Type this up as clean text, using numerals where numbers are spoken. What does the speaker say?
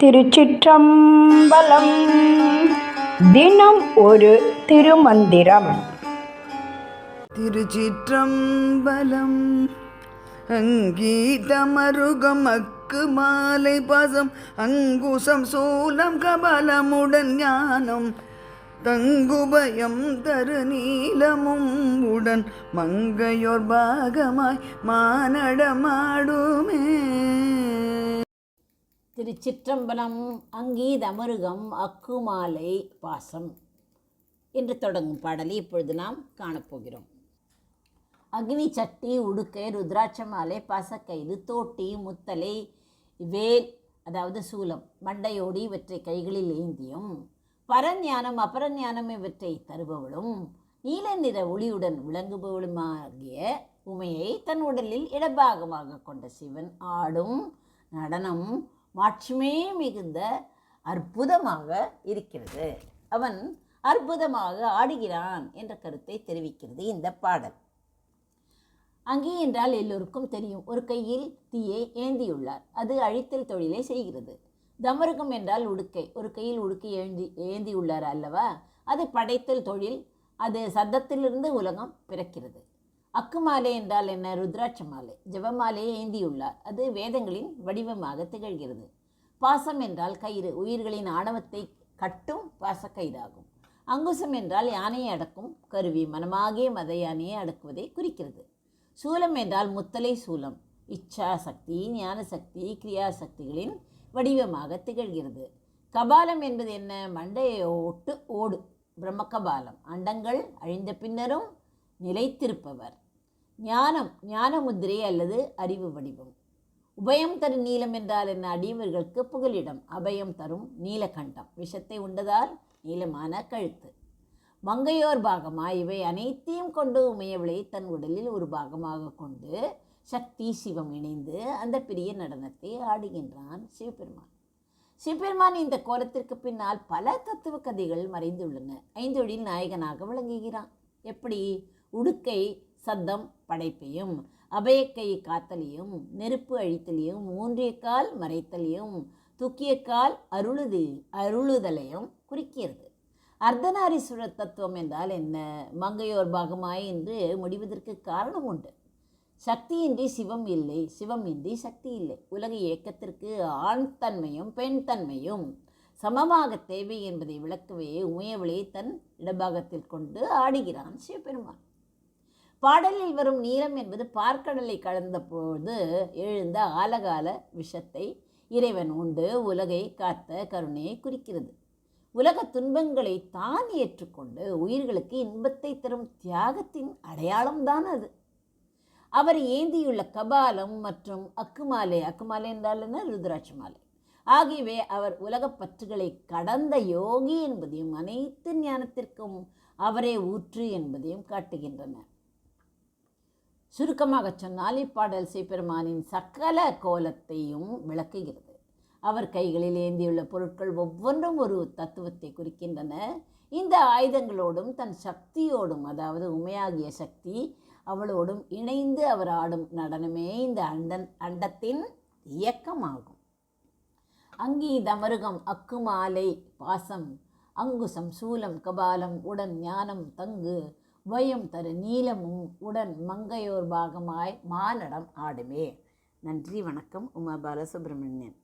திருச்சிற்றம்பலம். தினம் ஒரு திருமந்திரம். திருச்சிற்றம்பலம். அங்கீதமருகம் அக்கு மாலை பாசம் அங்குசம் சூலம் கபலமுடன் ஞானம் தங்குபயம் தரு நீலமும் உடன் மங்கையோர் பாகமாய் மானடமாடுமே. திருச்சிற்றம்பலம். அங்கீதமருகம் அக்குமாலை பாசம் என்று தொடங்கும் பாடலை இப்பொழுது நாம் காணப்போகிறோம். அக்னி சட்டி, உடுக்கை, ருத்ராட்ச மாலை, பாசக்கயிறு, தோட்டி, முத்தலை, வேல் அதாவது சூலம், மண்டையோடி இவற்றை கைகளில் ஏந்தியும், பரஞானம் அபரஞானம் இவற்றை தருபவளும், நீல நிற ஒளியுடன் விளங்குபவளுமாகிய உமையை தன் உடலில் இடபாகமாக கொண்ட சிவன் ஆடும் நடனம் மாட்சிமே மிகுந்த அற்புதமாக இருக்கிறது. அவன் அற்புதமாக ஆடுகிறான் என்ற கருத்தை தெரிவிக்கிறது இந்த பாடல். அங்கே என்றால் எல்லோருக்கும் தெரியும். ஒரு கையில் தீயை ஏந்தியுள்ளார், அது அழித்தல் தொழிலை செய்கிறது. தமருகம் என்றால் உடுக்கை, ஒரு கையில் உடுக்கை ஏந்தியுள்ளார் அல்லவா, அது படைத்தல் தொழில், அது சத்தத்திலிருந்து உலகம் பிறக்கிறது. அக்குமாலை என்றால் என்ன? ருத்ராட்ச மாலை, ஜபமாலையை ஏந்தியுள்ளார், அது வேதங்களின் வடிவமாக திகழ்கிறது. பாசம் என்றால் கயிறு, உயிர்களின் ஆணவத்தை கட்டும் பாசக்கயிறாகும். அங்குசம் என்றால் யானையை அடக்கும் கருவி, மனமாகிய மத யானையை அடக்குவதை குறிக்கிறது. சூலம் என்றால் முத்தலை சூலம், இச்சா சக்தி, ஞான சக்தி, கிரியாசக்திகளின் வடிவமாக திகழ்கிறது. கபாலம் என்பது என்ன? மண்டையோட்டு ஓடு, பிரம்ம கபாலம், அண்டங்கள் அழிந்த பின்னரும் நிலைத்திருப்பவர். ஞானம், ஞான முத்திரை அல்லது அறிவு வடிவம். உபயம் தரும் நீலம் என்றால் என்ன? அடியவர்களுக்கு புகலிடம். அபயம் தரும் நீலகண்டம், விஷத்தை உண்டதால் நீளமான கழுத்து. மங்கையோர் பாகமாய் இவை அனைத்தையும் கொண்டு உமையவளை தன் உடலில் ஒரு பாகமாக கொண்டு சக்தி சிவம் இணைந்து அந்த பெரிய நடனத்தை ஆடுகின்றான் சிவபெருமான். சிவபெருமான் இந்த கோலத்திற்கு பின்னால் பல தத்துவ கதைகள் மறைந்துள்ளன. ஐந்தொழில் நாயகனாக விளங்குகிறான். எப்படி? உடுக்கை சத்தம் படைப்பையும், அபயக்கை காத்தலையும், நெருப்பு அழித்தலையும், ஊன்றிய கால் மறைத்தலையும், தூக்கிய கால் அருளுதலையும் குறிக்கிறது. அர்த்தநாரீஸ்வர தத்துவம் என்றால் என்ன? மங்கையோர் பாகமாய் என்று முடிவதற்கு காரணம் உண்டு. சக்தியின்றி சிவம் இல்லை, சிவம் இன்றி சக்தி இல்லை. உலக இயக்கத்திற்கு ஆண் தன்மையும் பெண் தன்மையும் சமமாக தேவை என்பதை விளக்கவே உமையவளை தன் இடபாகத்தில் கொண்டு ஆடுகிறான் சிவபெருமான். பாடலில் வரும் நீலம் என்பது பார்க்கடலை கலந்த போது எழுந்த ஆலகால விஷத்தை இறைவன் உண்டு உலகை காத்த கருணையை குறிக்கிறது. உலக துன்பங்களை தான் ஏற்றுக்கொண்டு உயிர்களுக்கு இன்பத்தை தரும் தியாகத்தின் அடையாளம்தான் அது. அவர் ஏந்தியுள்ள கபாலம் மற்றும் அக்குமாலை, அக்குமாலை என்றால் என்ன? ருத்ராட்ச மாலை ஆகியவை அவர் உலகப் பற்றுகளை கடந்த யோகி என்பதையும் அனைத்து ஞானத்திற்கும் அவரே ஊற்று என்பதையும் காட்டுகின்றன. சுருக்கமாக சொன்னால் இப்பாடல் சிவபெருமானின் சகல கோலத்தையும் விளக்குகிறது. அவர் கைகளில் ஏந்தியுள்ள பொருட்கள் ஒவ்வொன்றும் ஒரு தத்துவத்தை குறிக்கின்றன. இந்த ஆயுதங்களோடும் தன் சக்தியோடும், அதாவது உமையாகிய சக்தி அவளோடும் இணைந்து அவர் ஆடும் நடனமே இந்த அண்டத்தின் இயக்கமாகும். அங்கீதமருகம் அக்குமாலை பாசம் அங்குசம் சூலம் கபாலம் உடன் ஞானம் தங்கு உபயம் தரு நீலமும் உடன் மங்கையோர் பாகமாய் மானடம் ஆடுமே. நன்றி, வணக்கம். உமா பாலசுப்ரமணியன்.